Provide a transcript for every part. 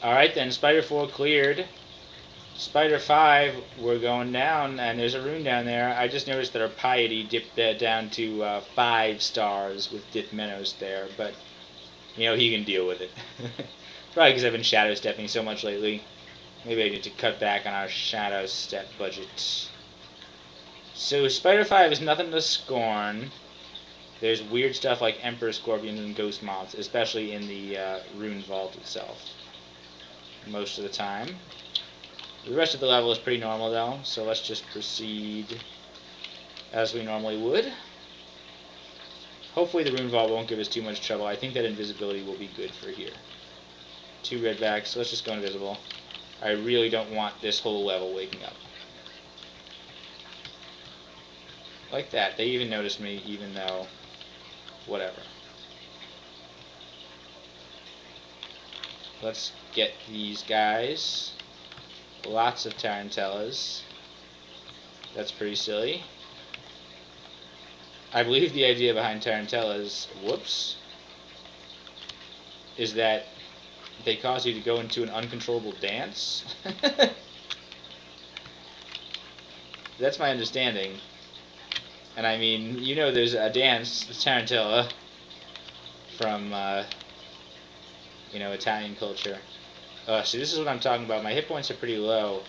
Alright then, Spider 4 cleared. Spider 5, we're going down, and there's a rune down there. I just noticed that our piety dipped that down to 5 stars with Dithmenos there, but, you know, he can deal with it. Probably because I've been shadow stepping so much lately. Maybe I need to cut back on our shadow step budget. So Spider 5 is nothing to scorn. There's weird stuff like Emperor Scorpions and Ghost Moths, especially in the Rune Vault itself. Most of the time. The rest of the level is pretty normal though, so let's just proceed as we normally would. Hopefully the Rune Vault won't give us too much trouble. I think that invisibility will be good for here. 2 redbacks, so let's just go invisible. I really don't want this whole level waking up. Like that. They even noticed me, even though... whatever. Let's get these guys. Lots of tarantellas. That's pretty silly. I believe the idea behind tarantellas, whoops, is that they cause you to go into an uncontrollable dance. That's my understanding. And I mean, you know there's a dance, the tarantella, from, you know, Italian culture. See, this is what I'm talking about. My hit points are pretty low.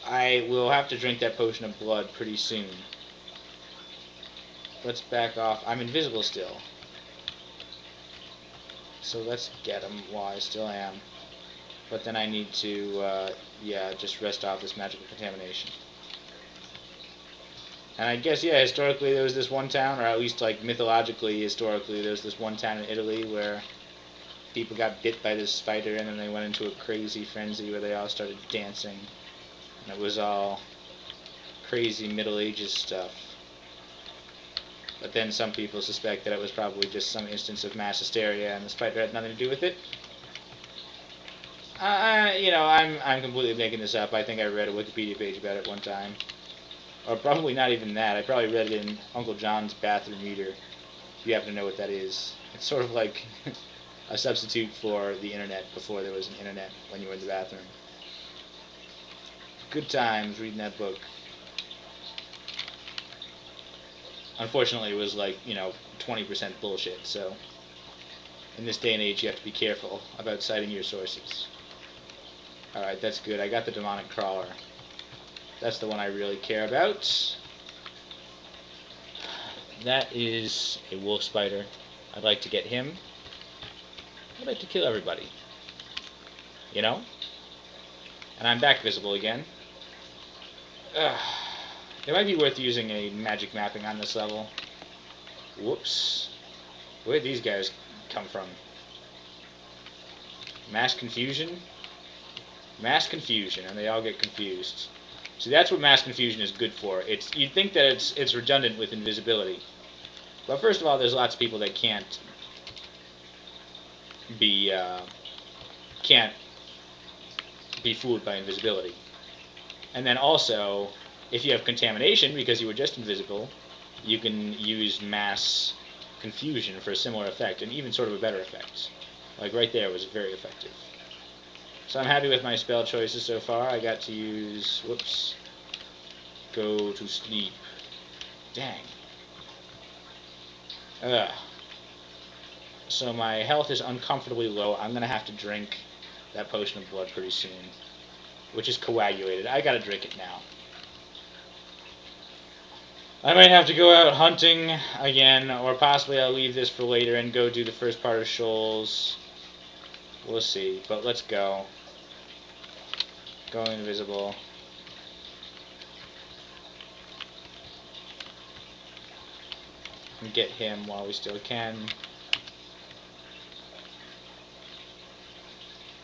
I will have to drink that potion of blood pretty soon. Let's back off. I'm invisible still. So let's get him while I still am. But then I need to, yeah, just rest off this magical contamination. And I guess, yeah, historically there was this one town, or at least like mythologically, historically, there was this one town in Italy where people got bit by this spider and then they went into a crazy frenzy where they all started dancing. And it was all crazy Middle Ages stuff. But then some people suspect that it was probably just some instance of mass hysteria and the spider had nothing to do with it. You know, I'm completely making this up. I think I read a Wikipedia page about it one time. Or probably not even that. I probably read it in Uncle John's bathroom meter, if you happen to know what that is. It's sort of like a substitute for the internet before there was an internet when you were in the bathroom. Good times reading that book. Unfortunately, it was like, you know, 20% bullshit, so in this day and age you have to be careful about citing your sources. Alright, that's good. I got the demonic crawler. That's the one I really care about. That is a wolf spider. I'd like to get him. I'd like to kill everybody. You know? And I'm back visible again. Ugh. It might be worth using a magic mapping on this level. Whoops. Where'd these guys come from? Mass confusion? Mass confusion, and they all get confused. See, that's what mass confusion is good for. You'd think that it's redundant with invisibility. But first of all, there's lots of people that can't be fooled by invisibility. And then also, if you have contamination because you were just invisible, you can use mass confusion for a similar effect, and even sort of a better effect. Like right there was very effective. So I'm happy with my spell choices so far. I got to use, whoops, go to sleep. Dang. Ugh. So my health is uncomfortably low. I'm going to have to drink that potion of blood pretty soon, which is coagulated. I got to drink it now. I might have to go out hunting again, or possibly I'll leave this for later and go do the first part of Shoals. We'll see, but let's go. Going invisible. And get him while we still can.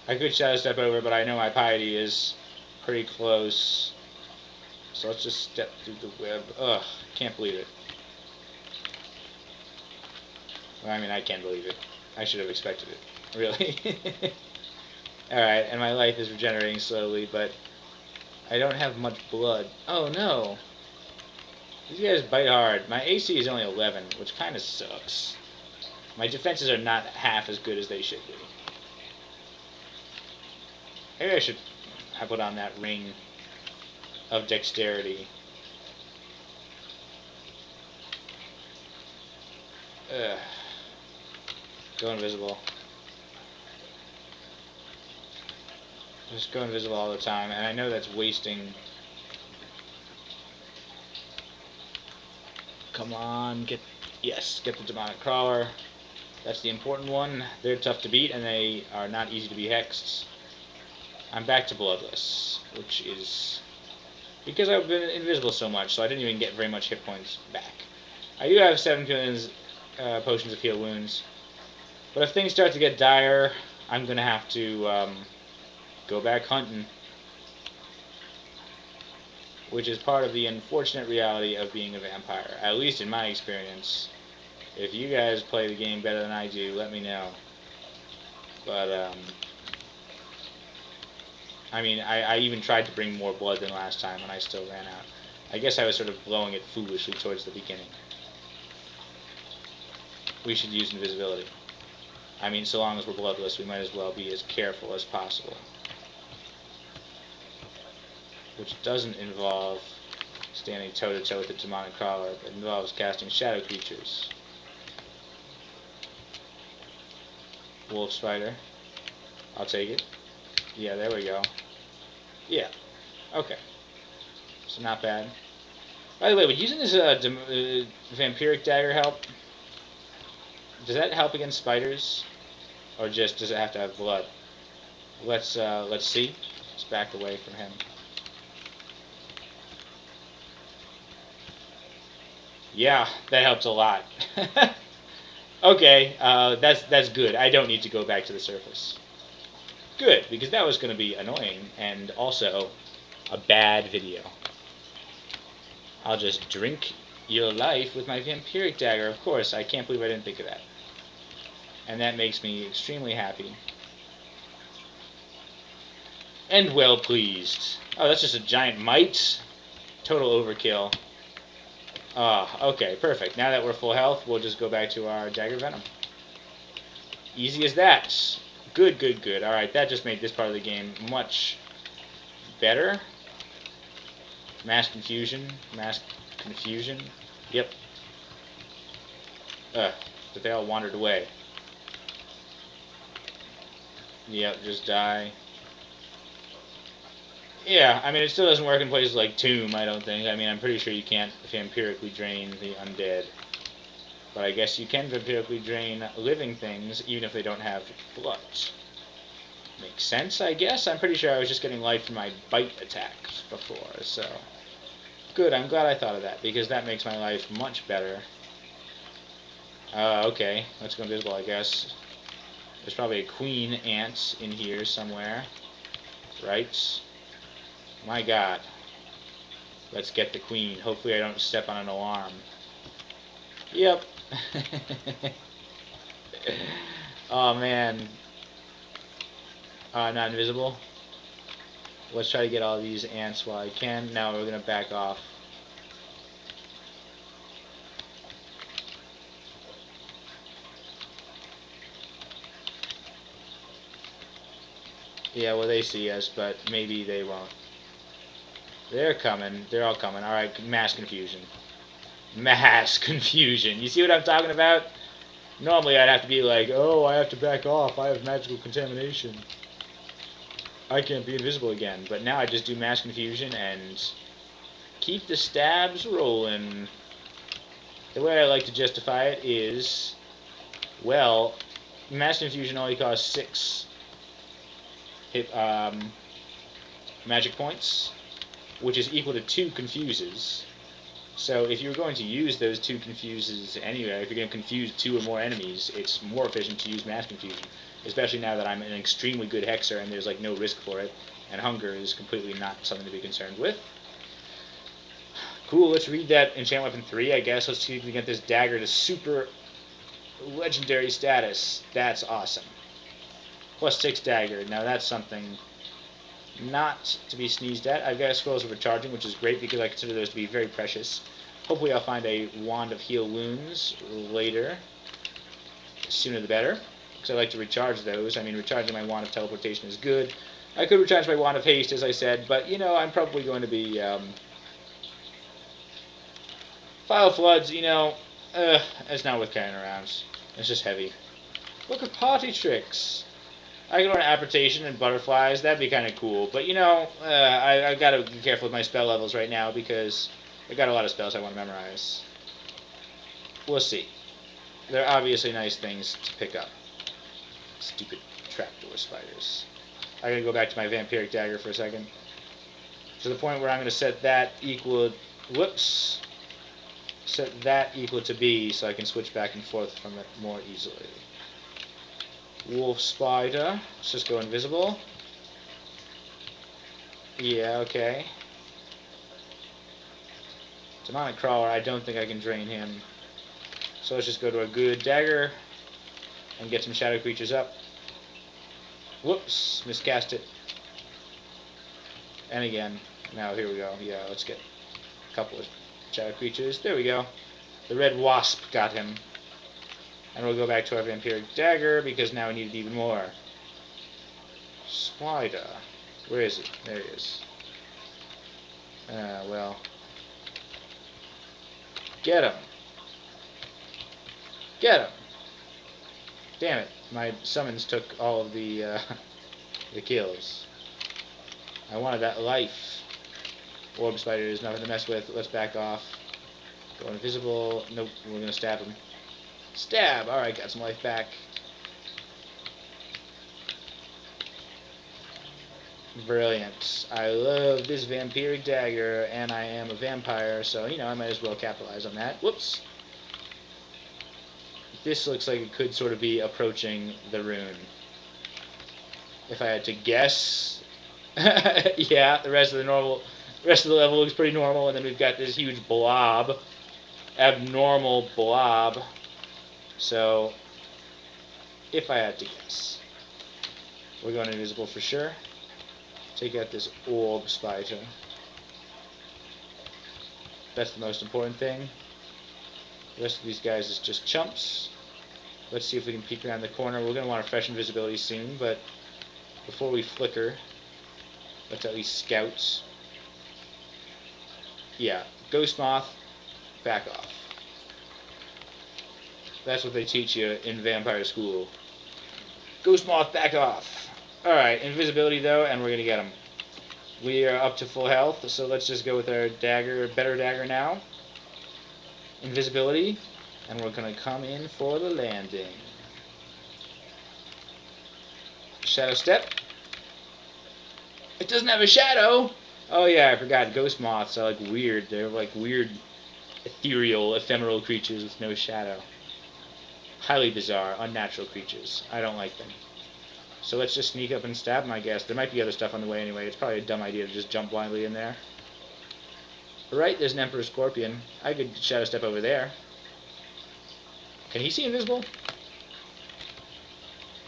I could shadow step over, but I know my piety is pretty close. So let's just step through the web. Ugh, can't believe it. Well, I mean, I can't believe it. I should have expected it. Really. Alright, and my life is regenerating slowly, but I don't have much blood. Oh no! These guys bite hard. My AC is only 11, which kind of sucks. My defenses are not half as good as they should be. Maybe I should have put on that ring of dexterity. Ugh. Go invisible. Just go invisible all the time, and I know that's wasting. Come on, get the demonic crawler. That's the important one. They're tough to beat, and they are not easy to be hexed. I'm back to bloodless, which is because I've been invisible so much, so I didn't even get very much hit points back. I do have 7 potions of heal wounds, but if things start to get dire, I'm gonna have to go back hunting, which is part of the unfortunate reality of being a vampire, at least in my experience. If you guys play the game better than I do, let me know. But, I mean, I even tried to bring more blood than last time, and I still ran out. I guess I was sort of blowing it foolishly towards the beginning. We should use invisibility. I mean, so long as we're bloodless, we might as well be as careful as possible. Which doesn't involve standing toe-to-toe with the demonic crawler, but involves casting shadow creatures. Wolf spider. I'll take it. Yeah, there we go. Yeah. Okay. So not bad. By the way, would using this vampiric dagger help? Does that help against spiders, or just does it have to have blood? Let's see. Let's back away from him. Yeah, that helps a lot. Okay, that's good. I don't need to go back to the surface. Good, because that was going to be annoying and also a bad video. I'll just drink your life with my vampiric dagger. Of course, I can't believe I didn't think of that. And that makes me extremely happy. And well pleased. Oh, that's just a giant mite? Total overkill. Okay, perfect. Now that we're full health, we'll just go back to our dagger venom. Easy as that. Good, good, good. Alright, that just made this part of the game much better. Mass confusion. Mass confusion. Yep. But they all wandered away. Yep, just die. Yeah, I mean, it still doesn't work in places like Tomb, I don't think. I mean, I'm pretty sure you can't vampirically drain the undead. But I guess you can vampirically drain living things, even if they don't have blood. Makes sense, I guess. I'm pretty sure I was just getting life from my bite attacks before, so... Good, I'm glad I thought of that, because that makes my life much better. Okay, let's go invisible, I guess. There's probably a queen ant in here somewhere. Right? My god. Let's get the queen. Hopefully I don't step on an alarm. Yep. Oh man. Not invisible. Let's try to get all these ants while I can. Now we're going to back off. Yeah, well they see us, but maybe they won't. They're coming. They're all coming. Alright, mass confusion. Mass confusion. You see what I'm talking about? Normally I'd have to be like, oh, I have to back off. I have magical contamination. I can't be invisible again. But now I just do mass confusion and keep the stabs rolling. The way I like to justify it is, well, mass confusion only costs 6 hit, magic points, which is equal to 2 confuses. So if you're going to use those 2 confuses anyway, if you're going to confuse 2 or more enemies, it's more efficient to use mass confusion. Especially now that I'm an extremely good hexer and there's like no risk for it, and hunger is completely not something to be concerned with. Cool, let's read that enchant weapon 3, I guess. Let's see if we can get this dagger to super legendary status. That's awesome. Plus 6 dagger. Now that's something not to be sneezed at. I've got scrolls of recharging, which is great because I consider those to be very precious. Hopefully I'll find a wand of heal wounds later. The sooner the better, because I like to recharge those. I mean, recharging my Wand of Teleportation is good. I could recharge my Wand of Haste, as I said, but, you know, I'm probably going to be, File Floods, you know, it's not worth carrying around. It's just heavy. Look at party tricks. I could learn Apportation and Butterflies. That'd be kind of cool. But, you know, I've got to be careful with my spell levels right now because I've got a lot of spells I want to memorize. We'll see. They're obviously nice things to pick up. Stupid trapdoor spiders. I gotta go back to my Vampiric Dagger for a second. To the point where I'm going to set that equal... Whoops. Set that equal to B so I can switch back and forth from it more easily. Wolf Spider. Let's just go invisible. Yeah, okay. Demonic Crawler, I don't think I can drain him. So let's just go to a good dagger and get some shadow creatures up. Whoops, miscast it. And again. Now here we go. Yeah, let's get a couple of shadow creatures. There we go. The red wasp got him. And we'll go back to our Vampiric Dagger because now we need it even more. Spider. Where is it? There he is. Well. Get him. Get him. Damn it. My summons took all of the kills. I wanted that life. Orb Spider is nothing to mess with. Let's back off. Go invisible. Nope, we're going to stab him. Stab! Alright, got some life back. Brilliant. I love this Vampiric Dagger, and I am a vampire, so, you know, I might as well capitalize on that. Whoops! This looks like it could sort of be approaching the rune. If I had to guess... yeah, the rest of the level looks pretty normal, and then we've got this huge blob. Abnormal blob. So, if I had to guess, we're going invisible for sure. Take out this orb spider. That's the most important thing. The rest of these guys is just chumps. Let's see if we can peek around the corner. We're going to want to freshen visibility soon, but before we flicker, let's at least scout. Yeah, Ghost Moth, back off. That's what they teach you in vampire school. Ghost Moth, back off. Alright, invisibility though, and we're going to get him. We are up to full health, so let's just go with our dagger, better dagger now. Invisibility, and we're going to come in for the landing. Shadow Step. It doesn't have a shadow! Oh yeah, I forgot. Ghost Moths are like weird. They're like weird, ethereal, ephemeral creatures with no shadow. Highly bizarre, unnatural creatures. I don't like them. So let's just sneak up and stab them, I guess. There might be other stuff on the way anyway. It's probably a dumb idea to just jump blindly in there. Right, there's an Emperor Scorpion. I could Shadow Step over there. Can he see invisible?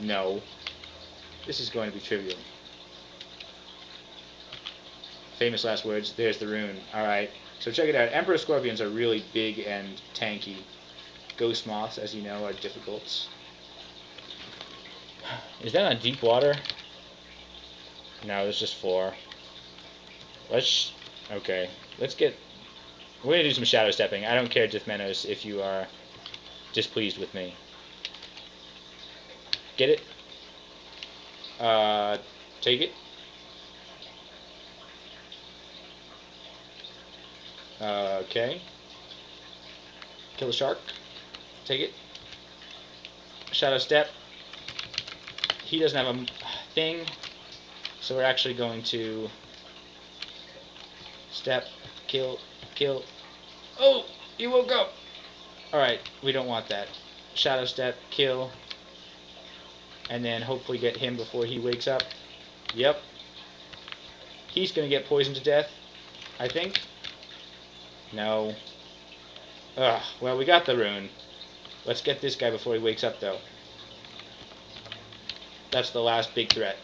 No. This is going to be trivial. Famous last words. There's the rune. Alright, so check it out. Emperor Scorpions are really big and tanky. Ghost Moths, as you know, are difficult. Is that on deep water? No, there's just 4. Okay. Let's get... We're going to do some shadow stepping. I don't care, Dithmenos, if you are displeased with me. Get it? Take it? Okay. Kill the shark. Take it. Shadow Step. He doesn't have a thing, so we're actually going to step, kill. Oh, he woke up. Alright, we don't want that. Shadow Step, kill, and then hopefully get him before he wakes up. Yep. He's going to get poisoned to death, I think. No. Ugh, well, we got the rune. Let's get this guy before he wakes up, though. That's the last big threat.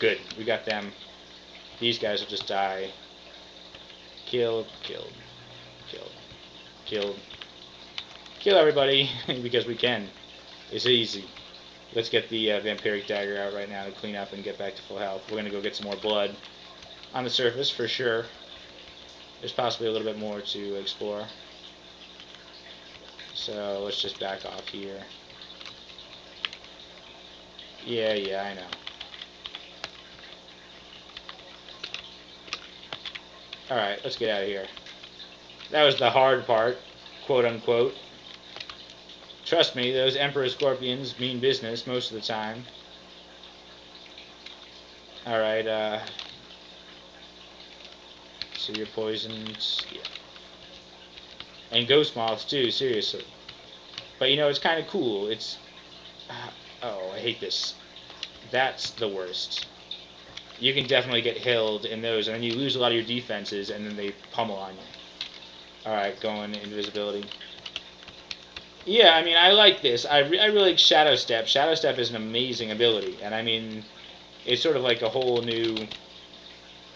Good, we got them. These guys will just die. Killed. Kill everybody, because we can. It's easy. Let's get the vampiric dagger out right now to clean up and get back to full health. We're gonna go get some more blood on the surface for sure. There's possibly a little bit more to explore. So let's just back off here. Yeah, I know. Alright, let's get out of here. That was the hard part, quote unquote. Trust me, those Emperor Scorpions mean business most of the time. Alright, so you're poisoned. Yeah. And ghost moths too, seriously. But you know, it's kind of cool. It's... oh, I hate this. That's the worst. You can definitely get hilled in those, and then you lose a lot of your defenses, and then they pummel on you. Alright, going invisibility. Yeah, I mean, I like this. I really like Shadow Step. Shadow Step is an amazing ability, and I mean, it's sort of like a whole new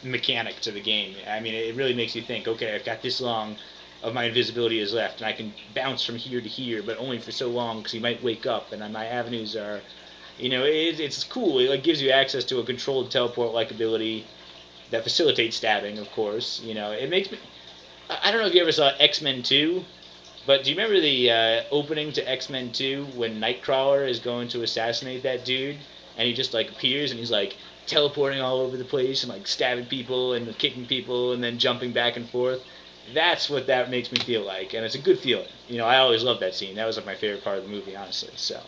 mechanic to the game. I mean, it really makes you think, okay, I've got this long of my invisibility is left, and I can bounce from here to here, but only for so long, because he might wake up, and my avenues are... You know, it's cool. It like, gives you access to a controlled teleport-like ability that facilitates stabbing, of course. You know, it makes me... I don't know if you ever saw X-Men 2, but do you remember the opening to X-Men 2 when Nightcrawler is going to assassinate that dude, and he just, like, appears, and he's, like, teleporting all over the place, and, like, stabbing people, and kicking people, and then jumping back and forth? That's what that makes me feel like, and it's a good feeling. You know, I always loved that scene. That was, like, my favorite part of the movie, honestly, so...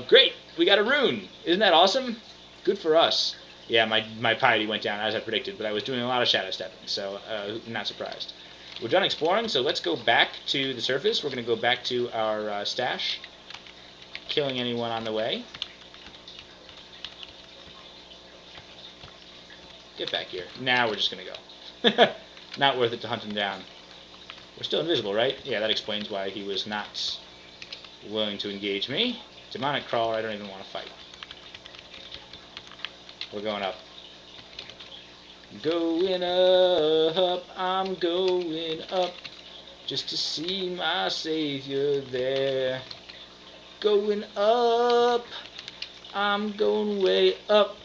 great! We got a rune! Isn't that awesome? Good for us. Yeah, my piety went down as I predicted, but I was doing a lot of shadow stepping, so not surprised. We're done exploring, so let's go back to the surface. We're going to go back to our stash, killing anyone on the way. Get back here. Now we're just going to go. Not worth it to hunt him down. We're still invisible, right? Yeah, that explains why he was not willing to engage me. Demonic Crawler, I don't even want to fight. We're going up. Going up, I'm going up, just to see my Savior there. Going up, I'm going way up,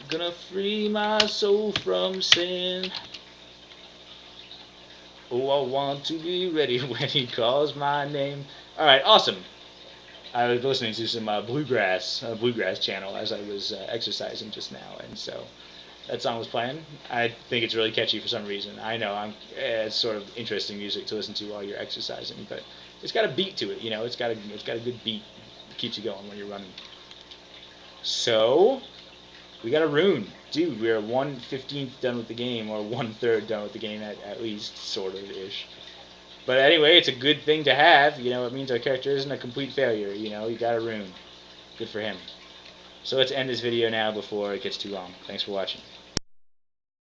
gonna free my soul from sin. Oh, I want to be ready when he calls my name. Alright, awesome. I was listening to some bluegrass channel as I was exercising just now, and so that song was playing. I think it's really catchy for some reason. I know it's sort of interesting music to listen to while you're exercising, but it's got a beat to it. You know, it's got a good beat that keeps you going when you're running. So we got a rune, dude. We're 1/15 done with the game, or 1/3 done with the game at least, sort of ish. But anyway, it's a good thing to have. You know, it means our character isn't a complete failure. You know, he got a rune. Good for him. So let's end this video now before it gets too long. Thanks for watching.